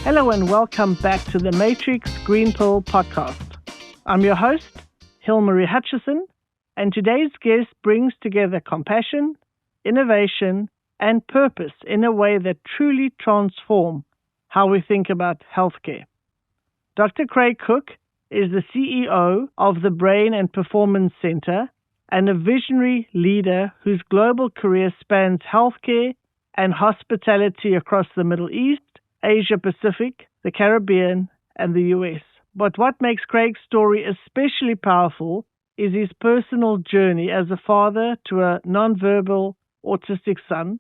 Hello and welcome back to the Matrix Green Pill podcast. I'm your host, Hilmarie Hutchison, and today's guest brings together compassion, innovation, and purpose in a way that truly transform how we think about healthcare. Dr. Craig Cook is the CEO of the Brain and Performance Center and a visionary leader whose global career spans healthcare and hospitality across the Middle East, Asia Pacific, the Caribbean, and the US. But what makes Craig's story especially powerful is his personal journey as a father to a nonverbal autistic son,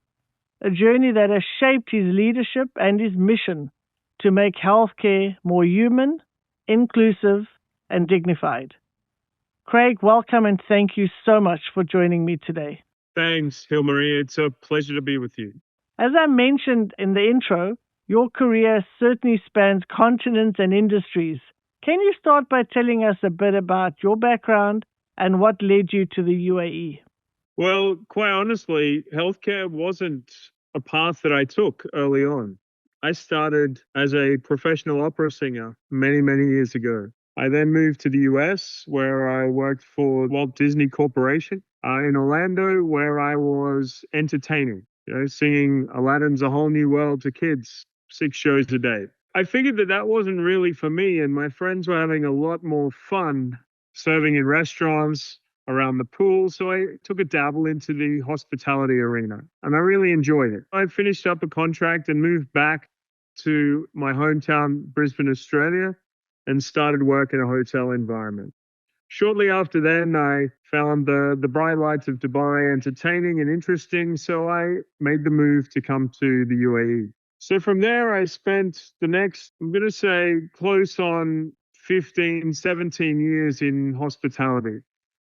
a journey that has shaped his leadership and his mission to make healthcare more human, inclusive, and dignified. Craig, welcome and thank you so much for joining me today. Thanks, Hilmarie. It's a pleasure to be with you. As I mentioned in the intro, your career certainly spans continents and industries. Can you start by telling us a bit about your background and what led you to the UAE? Well, quite honestly, healthcare wasn't a path that I took early on. I started as a professional opera singer many years ago. I then moved to the US, where I worked for Walt Disney Corporation in Orlando, where I was entertaining, singing Aladdin's A Whole New World to kids, 6 shows a day. I figured that wasn't really for me, and my friends were having a lot more fun serving in restaurants, around the pool, so I took a dabble into the hospitality arena, and I really enjoyed it. I finished up a contract and moved back to my hometown, Brisbane, Australia, and started work in a hotel environment. Shortly after then, I found the bright lights of Dubai entertaining and interesting, so I made the move to come to the UAE. So from there, I spent the next, I'm going to say, close on 15, 17 years in hospitality,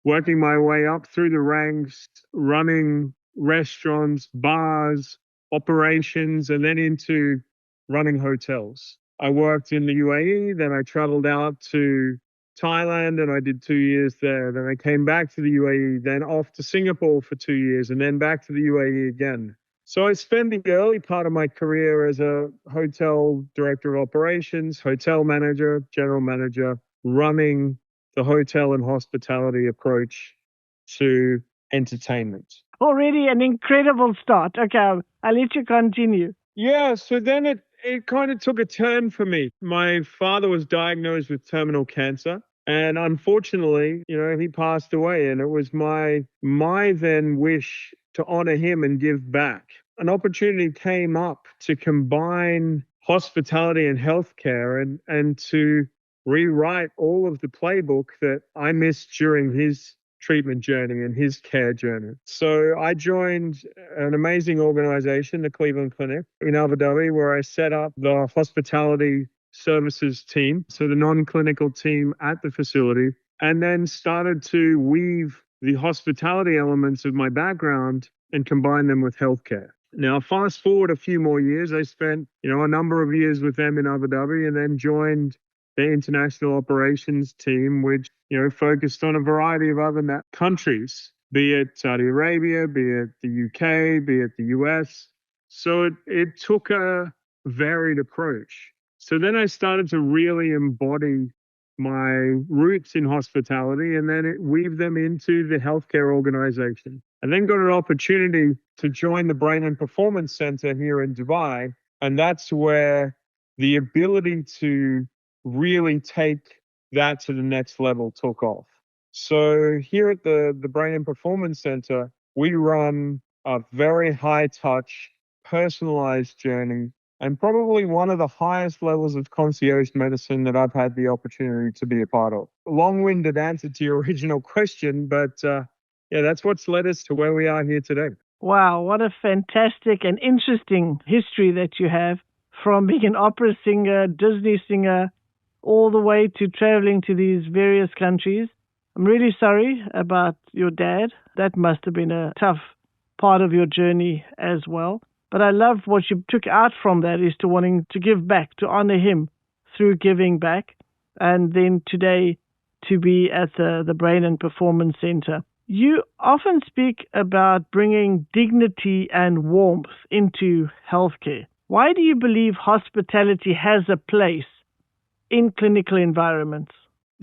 working my way up through the ranks, running restaurants, bars, operations, and then into running hotels. I worked in the UAE, then I traveled out to Thailand and I did 2 years there. Then I came back to the UAE, then off to Singapore for 2 years, and then back to the UAE again. So I spent the early part of my career as a hotel director of operations, hotel manager, general manager, running the hotel and hospitality approach to entertainment. Already an incredible start. Okay, I'll let you continue. Yeah, so then it kind of took a turn for me. My father was diagnosed with terminal cancer. And unfortunately, he passed away, and it was my then wish to honor him and give back. An opportunity came up to combine hospitality and healthcare and to rewrite all of the playbook that I missed during his treatment journey and his care journey. So I joined an amazing organization, the Cleveland Clinic in Abu Dhabi, where I set up the hospitality services team, so the non-clinical team at the facility, and then started to weave the hospitality elements of my background and combine them with healthcare. Now, fast forward a few more years, I spent, a number of years with them in Abu Dhabi and then joined the international operations team, which, focused on a variety of other countries, be it Saudi Arabia, be it the UK, be it the US. So it took a varied approach. So then I started to really embody my roots in hospitality and then weave them into the healthcare organization. I then got an opportunity to join the Brain and Performance Center here in Dubai. And that's where the ability to really take that to the next level took off. So here at the Brain and Performance Center, we run a very high touch, personalized journey, and probably one of the highest levels of concierge medicine that I've had the opportunity to be a part of. A long-winded answer to your original question, but that's what's led us to where we are here today. Wow, what a fantastic and interesting history that you have, from being an opera singer, Disney singer, all the way to traveling to these various countries. I'm really sorry about your dad. That must have been a tough part of your journey as well. But I love what you took out from that is to wanting to give back, to honor him through giving back. And then today to be at the Brain and Performance Center. You often speak about bringing dignity and warmth into healthcare. Why do you believe hospitality has a place in clinical environments?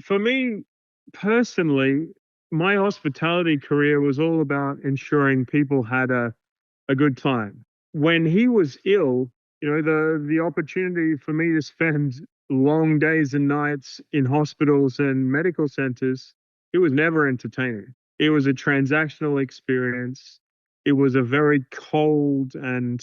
For me personally, my hospitality career was all about ensuring people had a good time. When he was ill, the opportunity for me to spend long days and nights in hospitals and medical centers, it was never entertaining. It was a transactional experience. It was a very cold and,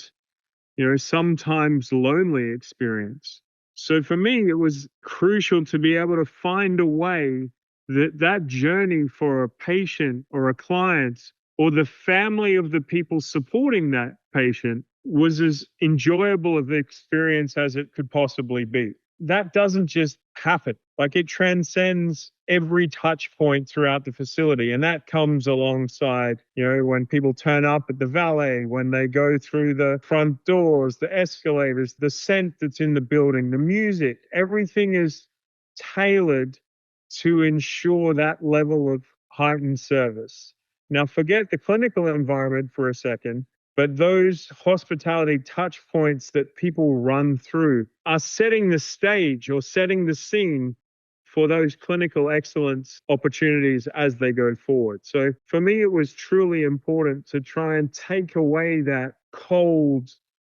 sometimes lonely experience. So for me, it was crucial to be able to find a way that journey for a patient or a client or the family of the people supporting that patient was as enjoyable of an experience as it could possibly be. That doesn't just happen. Like, it transcends every touch point throughout the facility. And that comes alongside, when people turn up at the valet, when they go through the front doors, the escalators, the scent that's in the building, the music, everything is tailored to ensure that level of heightened service. Now, forget the clinical environment for a second, but those hospitality touch points that people run through are setting the stage or setting the scene for those clinical excellence opportunities as they go forward. So for me, it was truly important to try and take away that cold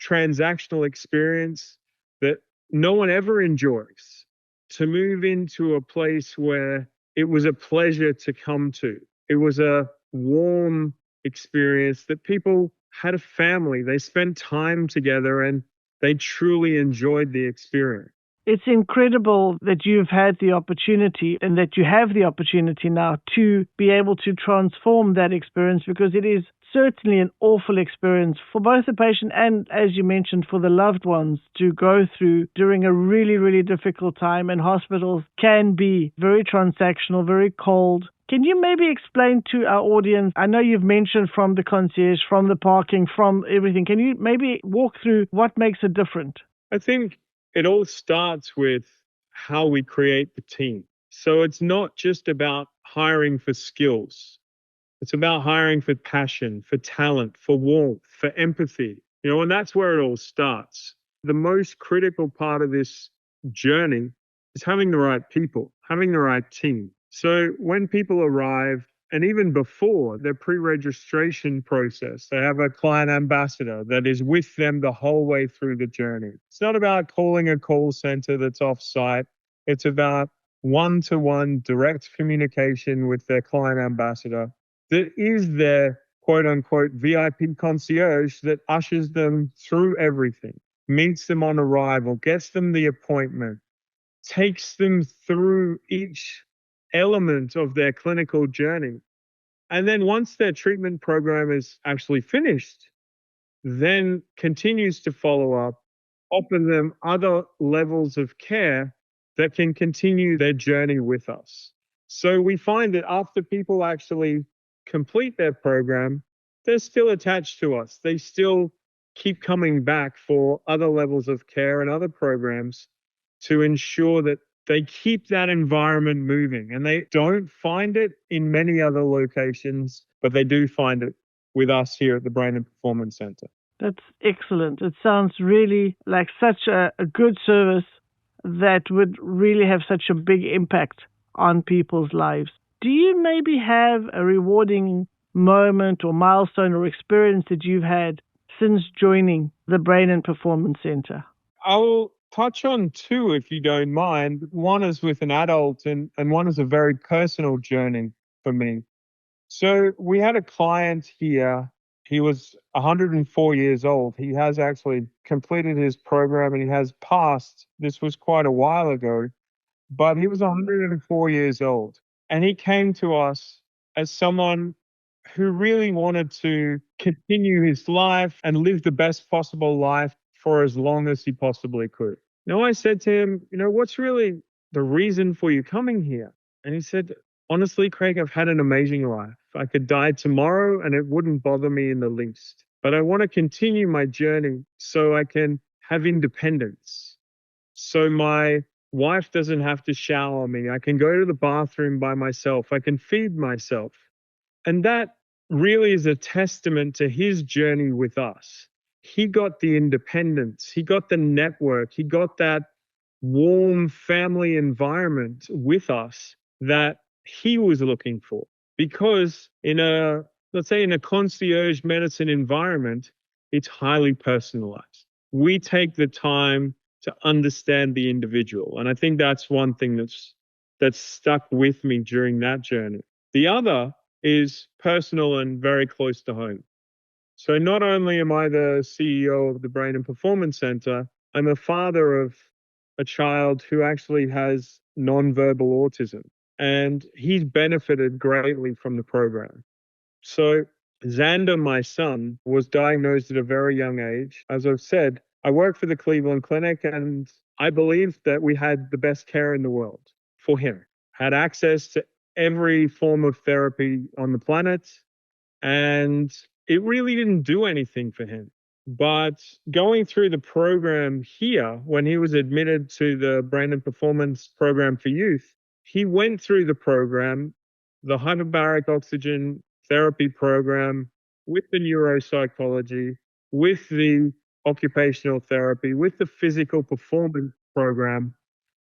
transactional experience that no one ever enjoys, to move into a place where it was a pleasure to come to. It was a warm experience that people had a family, they spent time together, and they truly enjoyed the experience. It's incredible that you've had the opportunity and that you have the opportunity now to be able to transform that experience, because it is certainly an awful experience for both the patient and, as you mentioned, for the loved ones to go through during a really, really difficult time. And hospitals can be very transactional, very cold. Can you maybe explain to our audience, I know you've mentioned from the concierge, from the parking, from everything. Can you maybe walk through what makes it different? I think it all starts with how we create the team. So it's not just about hiring for skills. It's about hiring for passion, for talent, for warmth, for empathy. And that's where it all starts. The most critical part of this journey is having the right people, having the right team. So when people arrive, and even before their pre-registration process, they have a client ambassador that is with them the whole way through the journey. It's not about calling a call center that's off-site. It's about one-to-one direct communication with their client ambassador that is their quote-unquote VIP concierge that ushers them through everything, meets them on arrival, gets them the appointment, takes them through each element of their clinical journey. And then once their treatment program is actually finished, then continues to follow up, offer them other levels of care that can continue their journey with us. So we find that after people actually complete their program, they're still attached to us. They still keep coming back for other levels of care and other programs to ensure that they keep that environment moving. And they don't find it in many other locations, but they do find it with us here at the Brain and Performance Center. That's excellent. It sounds really like such a good service that would really have such a big impact on people's lives. Do you maybe have a rewarding moment or milestone or experience that you've had since joining the Brain and Performance Center? I'll touch on two, if you don't mind. One is with an adult, and one is a very personal journey for me. So we had a client here. He was 104 years old. He has actually completed his program and he has passed. This was quite a while ago, but he was 104 years old. And he came to us as someone who really wanted to continue his life and live the best possible life for as long as he possibly could. Now, I said to him, what's really the reason for you coming here? And he said, honestly, Craig, I've had an amazing life. I could die tomorrow and it wouldn't bother me in the least. But I want to continue my journey so I can have independence. So my wife doesn't have to shower me. I can go to the bathroom by myself. I can feed myself. And that really is a testament to his journey with us. he got the independence, he got the network, he got that warm family environment with us that he was looking for. Because let's say in a concierge medicine environment, it's highly personalized. We take the time to understand the individual. And I think that's one thing that's stuck with me during that journey. The other is personal and very close to home. So not only am I the CEO of the Brain and Performance Center, I'm a father of a child who actually has nonverbal autism, and he's benefited greatly from the program. So Zander, my son, was diagnosed at a very young age. As I've said, I work for the Cleveland Clinic, and I believe that we had the best care in the world for him. Had access to every form of therapy on the planet, and it really didn't do anything for him. But going through the program here, when he was admitted to the Brain and Performance Program for Youth, he went through the program, the hyperbaric oxygen therapy program, with the neuropsychology, with the occupational therapy, with the physical performance program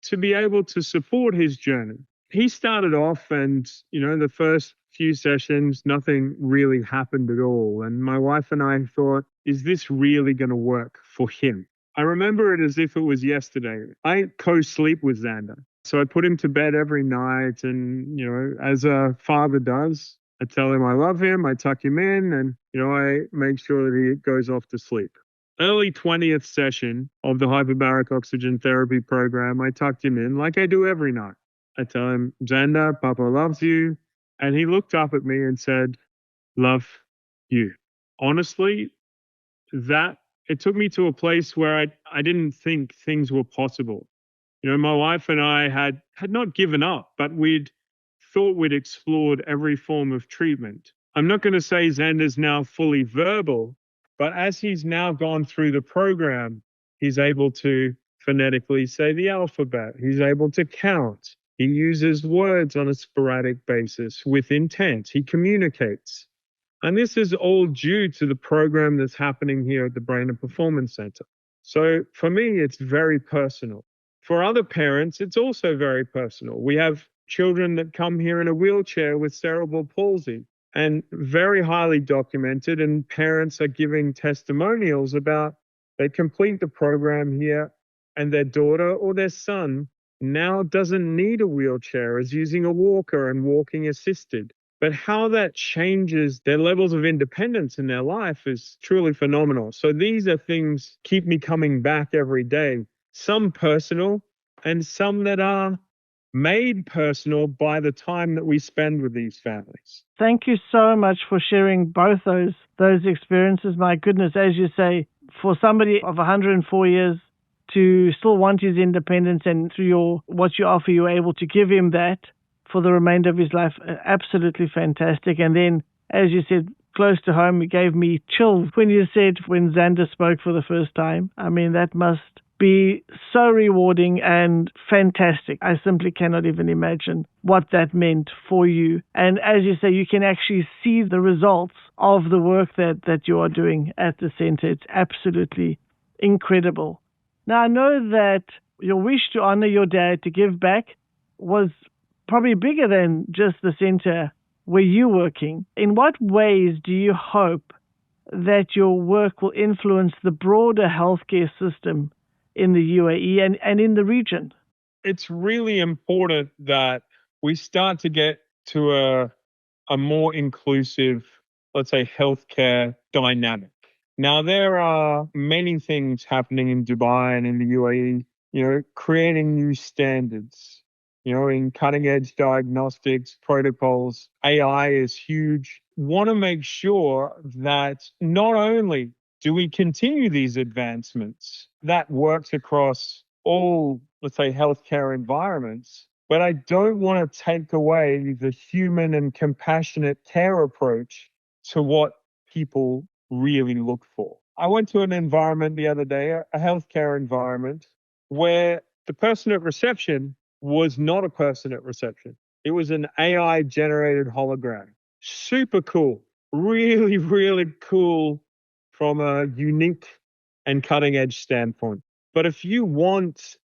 to be able to support his journey. He started off and, the first few sessions, nothing really happened at all. And my wife and I thought, is this really going to work for him? I remember it as if it was yesterday. I co-sleep with Zander. So I put him to bed every night. And, as a father does, I tell him I love him, I tuck him in, and, I make sure that he goes off to sleep. Early 20th session of the hyperbaric oxygen therapy program, I tucked him in like I do every night. I tell him, Zander, Papa loves you. And he looked up at me and said, love you. Honestly, it took me to a place where I didn't think things were possible. My wife and I had not given up, but we'd thought we'd explored every form of treatment. I'm not going to say Zander's now fully verbal, but as he's now gone through the program, he's able to phonetically say the alphabet. He's able to count. He uses words on a sporadic basis with intent. He communicates. And this is all due to the program that's happening here at the Brain and Performance Center. So for me, it's very personal. For other parents, it's also very personal. We have children that come here in a wheelchair with cerebral palsy, and very highly documented, and parents are giving testimonials about they complete the program here and their daughter or their son now doesn't need a wheelchair, is using a walker and walking assisted. But how that changes their levels of independence in their life is truly phenomenal. So these are things keep me coming back every day, some personal and some that are made personal by the time that we spend with these families. Thank you so much for sharing both those experiences. My goodness, as you say, for somebody of 104 years to still want his independence, and through what you offer, you're able to give him that for the remainder of his life. Absolutely fantastic. And then, as you said, close to home, it gave me chills when you said when Zander spoke for the first time. I mean, that must be so rewarding and fantastic. I simply cannot even imagine what that meant for you. And as you say, you can actually see the results of the work that you are doing at the center. It's absolutely incredible. Now, I know that your wish to honor your dad, to give back, was probably bigger than just the center where you're working. In what ways do you hope that your work will influence the broader healthcare system in the UAE and in the region? It's really important that we start to get to a more inclusive, let's say, healthcare dynamic. Now, there are many things happening in Dubai and in the UAE, creating new standards, in cutting edge diagnostics, protocols. AI is huge. Want to make sure that not only do we continue these advancements that works across all, let's say, healthcare environments, but I don't want to take away the human and compassionate care approach to what people really look for. I went to an environment the other day, a healthcare environment, where the person at reception was not a person at reception. It was an AI-generated hologram. Super cool. Really, really cool from a unique and cutting edge standpoint. But if you want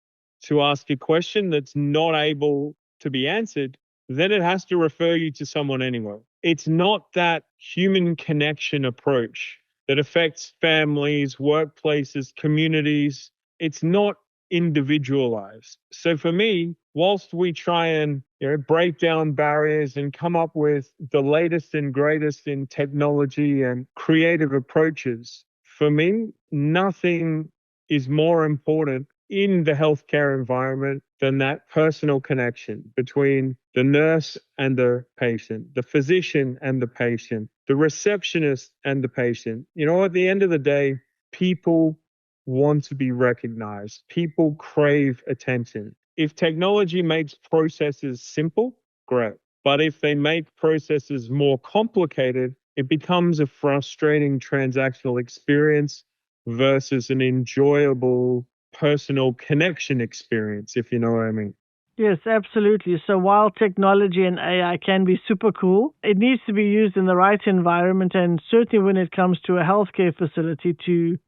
to ask a question that's not able to be answered, then it has to refer you to someone anyway. It's not that human connection approach that affects families, workplaces, communities. It's not individualized. So for me, whilst we try and break down barriers and come up with the latest and greatest in technology and creative approaches, for me, nothing is more important in the healthcare environment than that personal connection between the nurse and the patient, the physician and the patient, the receptionist and the patient. At the end of the day, people want to be recognized. People crave attention. If technology makes processes simple, great. But if they make processes more complicated, it becomes a frustrating transactional experience versus an enjoyable personal connection experience, if you know what I mean. Yes, absolutely. So while technology and AI can be super cool, it needs to be used in the right environment, and certainly when it comes to a healthcare facility,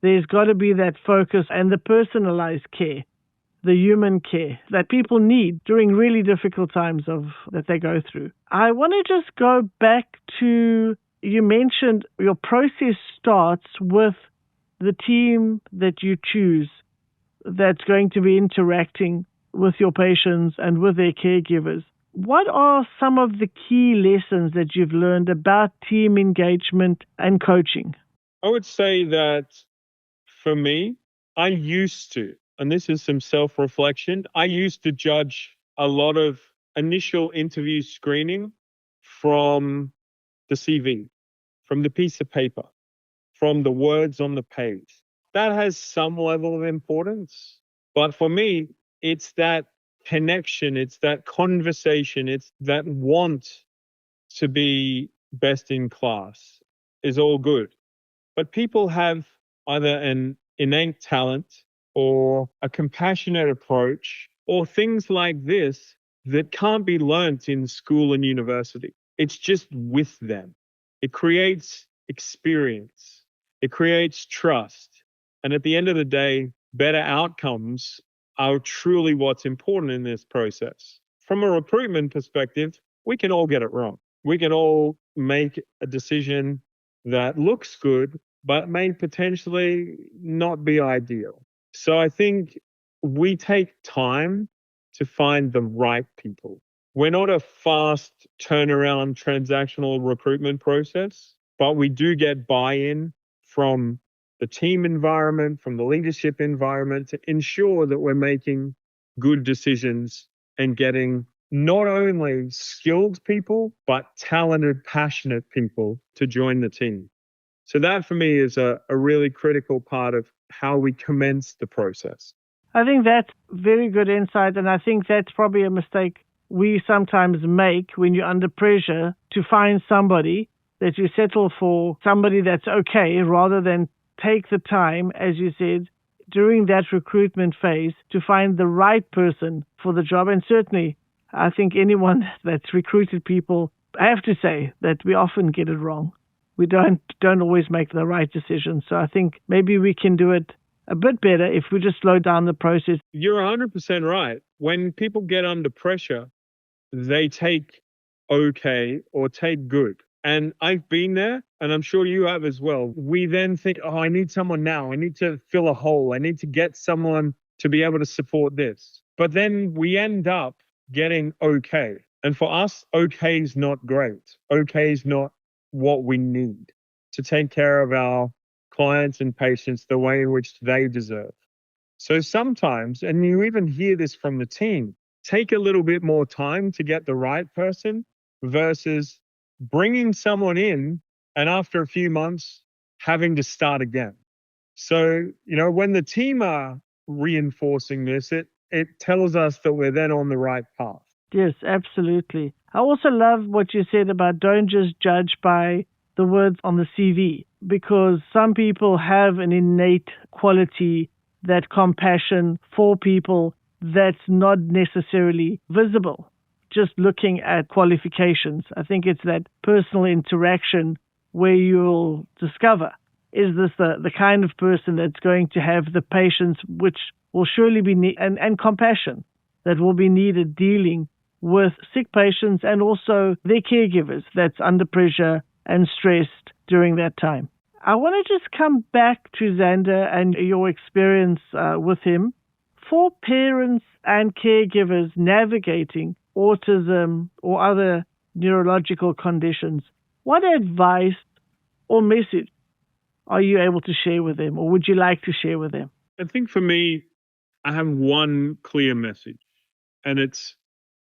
there's got to be that focus and the personalized care, the human care that people need during really difficult times that they go through. I want to just go back to, you mentioned your process starts with the team that you choose that's going to be interacting with your patients and with their caregivers. What are some of the key lessons that you've learned about team engagement and coaching? I would say that for me, I used to, and this is some self-reflection, I used to judge a lot of initial interview screening from the CV, from the piece of paper, from the words on the page. That has some level of importance. But for me, it's that connection, it's that conversation, it's that want to be best in class is all good. But people have either an innate talent or a compassionate approach or things like this that can't be learnt in school and university. It's just with them. It creates experience. It creates trust. And at the end of the day, better outcomes are truly what's important in this process. From a recruitment perspective, we can all get it wrong. We can all make a decision that looks good, but may potentially not be ideal. So I think we take time to find the right people. We're not a fast turnaround transactional recruitment process, but we do get buy-in from the team environment, from the leadership environment to ensure that we're making good decisions and getting not only skilled people, but talented, passionate people to join the team. So that for me is a really critical part of how we commence the process. I think that's very good insight, and I think that's probably a mistake we sometimes make when you're under pressure to find somebody, that you settle for somebody that's okay rather than take the time, as you said, during that recruitment phase to find the right person for the job. And certainly, I think anyone that's recruited people, I have to say that we often get it wrong. We don't always make the right decision. So I think maybe we can do it a bit better if we just slow down the process. You're 100% right. When people get under pressure, they take okay or take good. And I've been there, and I'm sure you have as well. We then think, oh, I need someone now. I need to fill a hole. I need to get someone to be able to support this. But then we end up getting okay. And for us, okay is not great. Okay is not what we need to take care of our clients and patients the way in which they deserve. So sometimes, and you even hear this from the team, take a little bit more time to get the right person versus bringing someone in and after a few months having to start again. So, when the team are reinforcing this, it tells us that we're then on the right path. Yes, absolutely. I also love what you said about don't just judge by the words on the CV, because some people have an innate quality, that compassion for people that's not necessarily visible. Just looking at qualifications, I think it's that personal interaction where you'll discover is this the kind of person that's going to have the patience which will surely be and compassion that will be needed dealing with sick patients and also their caregivers that's under pressure and stressed during that time. I want to just come back to Zander and your experience with him. For parents and caregivers navigating autism or other neurological conditions, what advice or message are you able to share with them, or would you like to share with them? I think for me, I have one clear message, and it's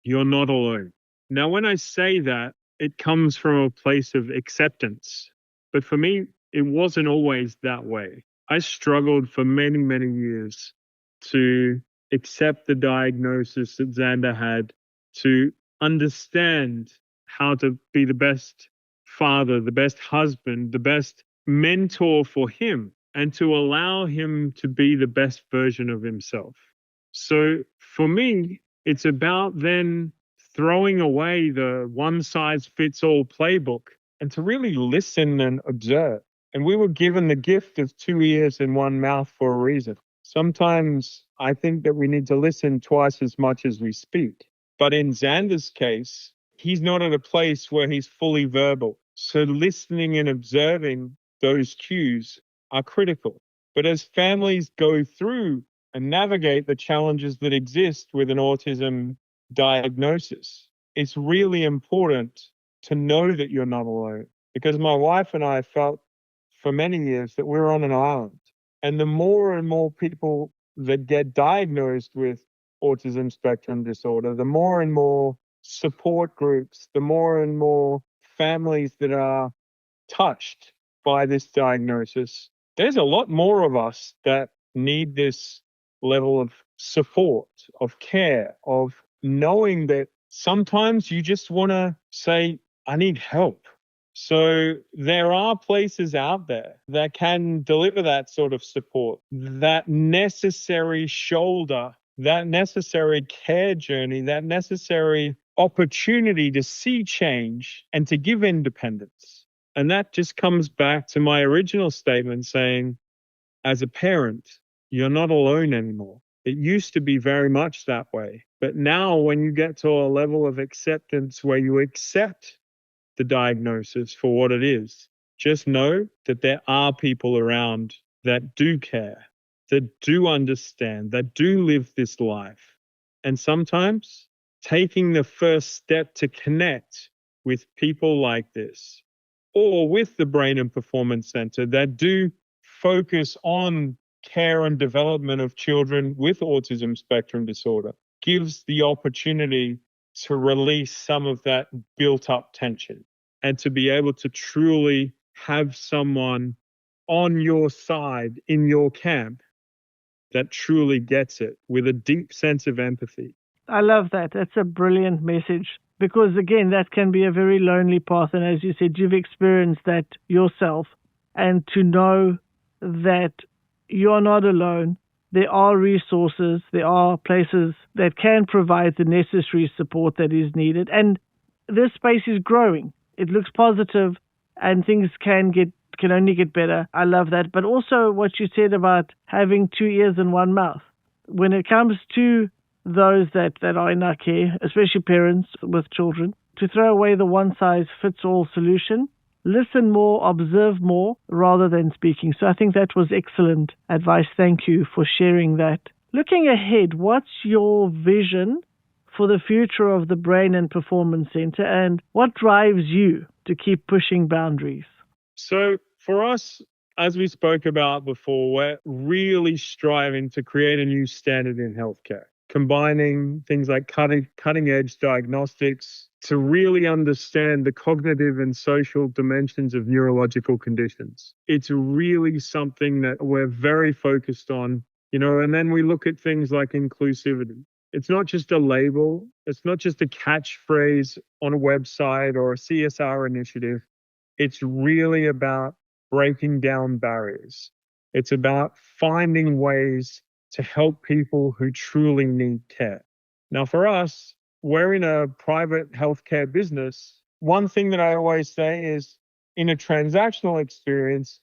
you're not alone. Now, when I say that, it comes from a place of acceptance. But for me, it wasn't always that way. I struggled for many, many years to accept the diagnosis that Zander had, to understand how to be the best father, the best husband, the best mentor for him, and to allow him to be the best version of himself. So for me, it's about then throwing away the one-size-fits-all playbook and to really listen and observe. And we were given the gift of 2 ears and 1 mouth for a reason. Sometimes I think that we need to listen twice as much as we speak. But in Zander's case, he's not at a place where he's fully verbal. So listening and observing those cues are critical. But as families go through and navigate the challenges that exist with an autism diagnosis, it's really important to know that you're not alone. Because my wife and I felt for many years that we're on an island. And the more and more people that get diagnosed with autism spectrum disorder, the more and more support groups, the more and more families that are touched by this diagnosis, there's a lot more of us that need this level of support, of care, of knowing that sometimes you just want to say, I need help. So there are places out there that can deliver that sort of support, that necessary shoulder, that necessary care journey, that necessary opportunity to see change and to give independence. And that just comes back to my original statement saying, as a parent, you're not alone anymore. It used to be very much that way. But now when you get to a level of acceptance where you accept the diagnosis for what it is, just know that there are people around that do care, that do understand, that do live this life. And sometimes taking the first step to connect with people like this, or with the Brain and Performance Center that do focus on care and development of children with autism spectrum disorder, gives the opportunity to release some of that built up tension and to be able to truly have someone on your side in your camp that truly gets it with a deep sense of empathy. I love that. That's a brilliant message because, again, that can be a very lonely path. And as you said, you've experienced that yourself. And to know that you're not alone, there are resources, there are places that can provide the necessary support that is needed. And this space is growing. It looks positive and things can only get better. I love that. But also what you said about having 2 ears and 1 mouth. When it comes to those that are in our care, especially parents with children, to throw away the one-size-fits-all solution, listen more, observe more, rather than speaking. So I think that was excellent advice. Thank you for sharing that. Looking ahead, what's your vision for the future of the Brain and Performance Center, and what drives you to keep pushing boundaries? So for us, as we spoke about before, we're really striving to create a new standard in healthcare, combining things like cutting edge diagnostics to really understand the cognitive and social dimensions of neurological conditions. It's really something that we're very focused on, and then we look at things like inclusivity. It's not just a label. It's not just a catchphrase on a website or a CSR initiative. It's really about breaking down barriers. It's about finding ways to help people who truly need care. Now, for us, we're in a private healthcare business. One thing that I always say is, in a transactional experience,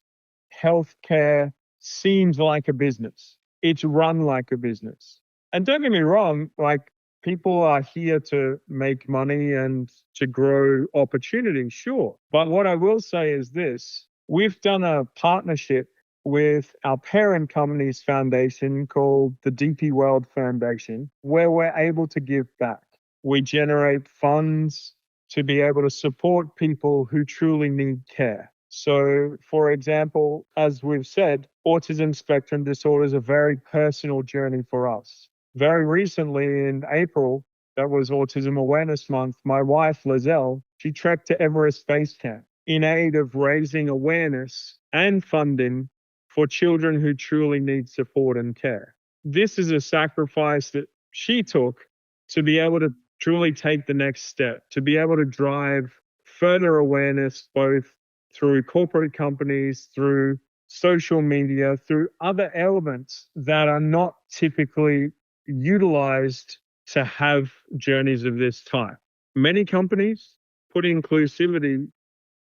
healthcare seems like a business. It's run like a business. And don't get me wrong, like people are here to make money and to grow opportunity, sure. But what I will say is this: we've done a partnership with our parent company's foundation called the DP World Foundation, where we're able to give back. We generate funds to be able to support people who truly need care. So, for example, as we've said, autism spectrum disorder is a very personal journey for us. Very recently in April, that was Autism Awareness Month, my wife, Lizelle, she trekked to Everest Base Camp in aid of raising awareness and funding for children who truly need support and care. This is a sacrifice that she took to be able to truly take the next step, to be able to drive further awareness, both through corporate companies, through social media, through other elements that are not typically utilized to have journeys of this type. Many companies put inclusivity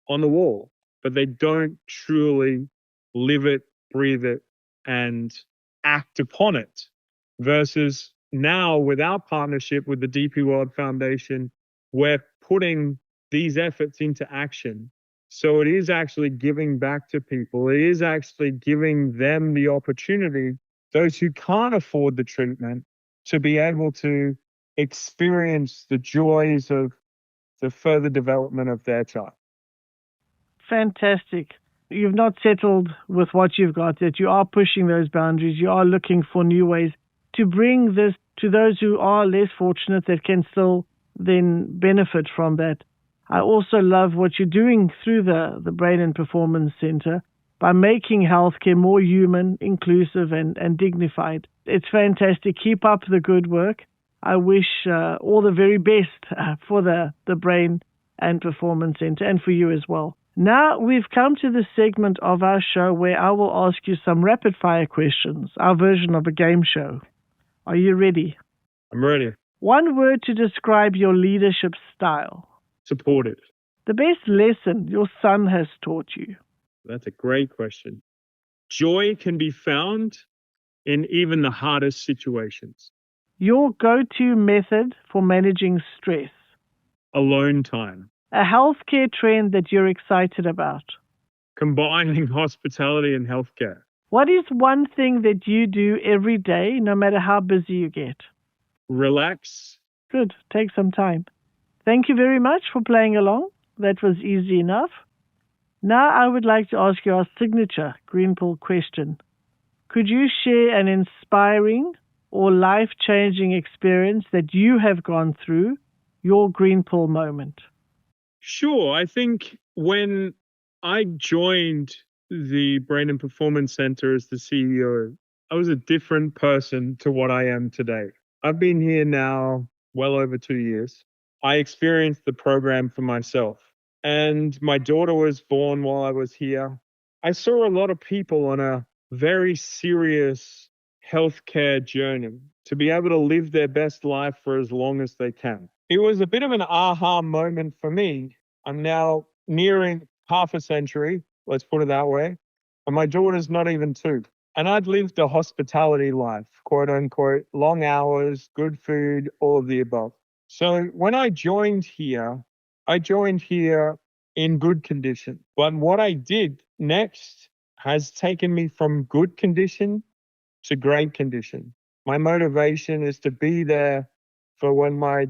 on the wall, but they don't truly live it, breathe it, and act upon it. Versus now, with our partnership with the DP World Foundation, we're putting these efforts into action. So it is actually giving back to people. It is actually giving them the opportunity, those who can't afford the treatment, to be able to experience the joys of the further development of their child. Fantastic. You've not settled with what you've got, that you are pushing those boundaries. You are looking for new ways to bring this to those who are less fortunate that can still then benefit from that. I also love what you're doing through the Brain and Performance Center by making healthcare more human, inclusive, and dignified. It's fantastic. Keep up the good work. I wish all the very best for the Brain and Performance Center and for you as well. Now we've come to the segment of our show where I will ask you some rapid-fire questions, our version of a game show. Are you ready? I'm ready. One word to describe your leadership style. Supportive. The best lesson your son has taught you. That's a great question. Joy can be found in even the hardest situations. Your go-to method for managing stress. Alone time. A healthcare trend that you're excited about. Combining hospitality and healthcare. What is one thing that you do every day, no matter how busy you get? Relax. Good. Take some time. Thank you very much for playing along. That was easy enough. Now I would like to ask you our signature green pill question. Could you share an inspiring or life-changing experience that you have gone through, your green pill moment? Sure. I think when I joined the Brain and Performance Center as the CEO, I was a different person to what I am today. I've been here now well over 2 years. I experienced the program for myself, and my daughter was born while I was here. I saw a lot of people on a very serious healthcare journey to be able to live their best life for as long as they can. It was a bit of an aha moment for me. I'm now nearing half a century, let's put it that way, and my daughter's not even 2. And I'd lived a hospitality life, quote unquote, long hours, good food, all of the above. So when I joined here in good condition. But what I did next has taken me from good condition to great condition. My motivation is to be there for when my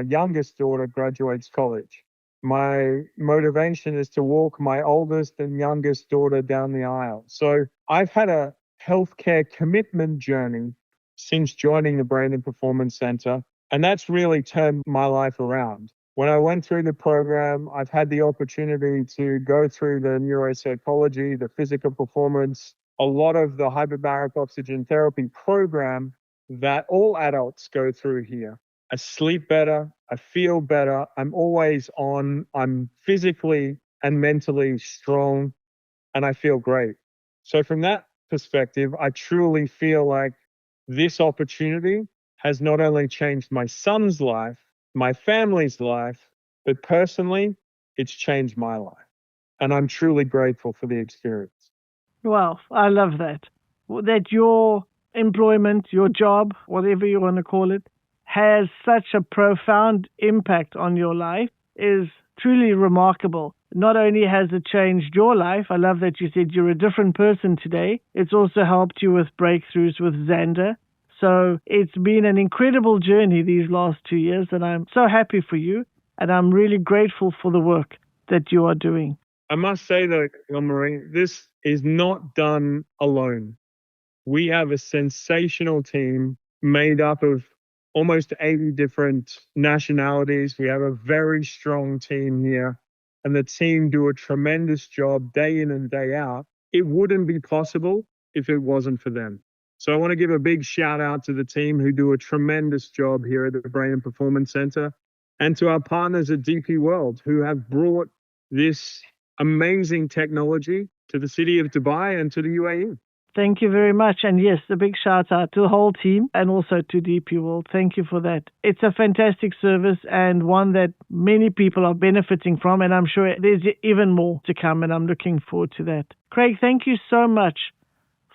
youngest daughter, graduates college. My motivation is to walk my oldest and youngest daughter down the aisle. So I've had a healthcare commitment journey since joining the Brain and Performance Center, and that's really turned my life around. When I went through the program, I've had the opportunity to go through the neuropsychology, the physical performance, a lot of the hyperbaric oxygen therapy program that all adults go through here. I sleep better, I feel better, I'm always on, I'm physically and mentally strong, and I feel great. So from that perspective, I truly feel like this opportunity has not only changed my son's life, my family's life, but personally, it's changed my life. And I'm truly grateful for the experience. Well, I love that. That your employment, your job, whatever you want to call it, has such a profound impact on your life is truly remarkable. Not only has it changed your life, I love that you said you're a different person today, it's also helped you with breakthroughs with Zander. So it's been an incredible journey these last 2 years, and I'm so happy for you, and I'm really grateful for the work that you are doing. I must say though, Hilmarie, this is not done alone. We have a sensational team made up of almost 80 different nationalities. We have a very strong team here, and the team do a tremendous job day in and day out. It wouldn't be possible if it wasn't for them. So I want to give a big shout out to the team who do a tremendous job here at the Brain and Performance Center, and to our partners at DP World who have brought this amazing technology to the city of Dubai and to the UAE. Thank you very much. And yes, a big shout out to the whole team and also to DP World. Thank you for that. It's a fantastic service and one that many people are benefiting from. And I'm sure there's even more to come. And I'm looking forward to that. Craig, thank you so much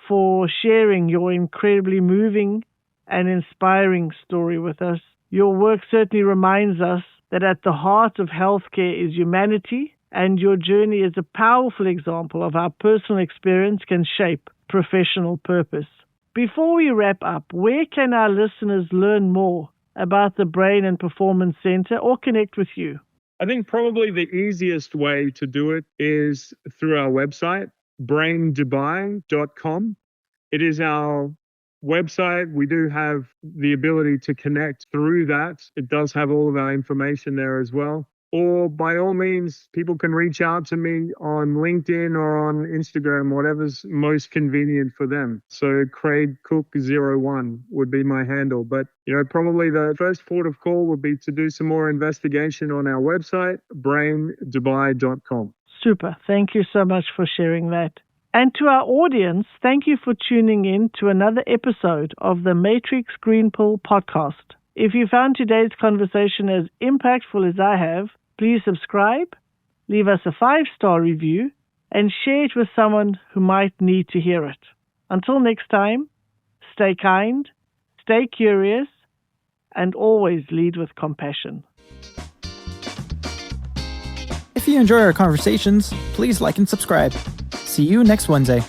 for sharing your incredibly moving and inspiring story with us. Your work certainly reminds us that at the heart of healthcare is humanity, and your journey is a powerful example of how personal experience can shape professional purpose. Before we wrap up, where can our listeners learn more about the Brain and Performance Center or connect with you? I think probably the easiest way to do it is through our website, braindubai.com. It is our website. We do have the ability to connect through that. It does have all of our information there as well. Or by all means, people can reach out to me on LinkedIn or on Instagram, whatever's most convenient for them. So Craig Cook 01 would be my handle. But, probably the first port of call would be to do some more investigation on our website, braindubai.com. Super. Thank you so much for sharing that. And to our audience, thank you for tuning in to another episode of the Matrix Green Pill podcast. If you found today's conversation as impactful as I have, please subscribe, leave us a 5-star review, and share it with someone who might need to hear it. Until next time, stay kind, stay curious, and always lead with compassion. If you enjoy our conversations, please like and subscribe. See you next Wednesday.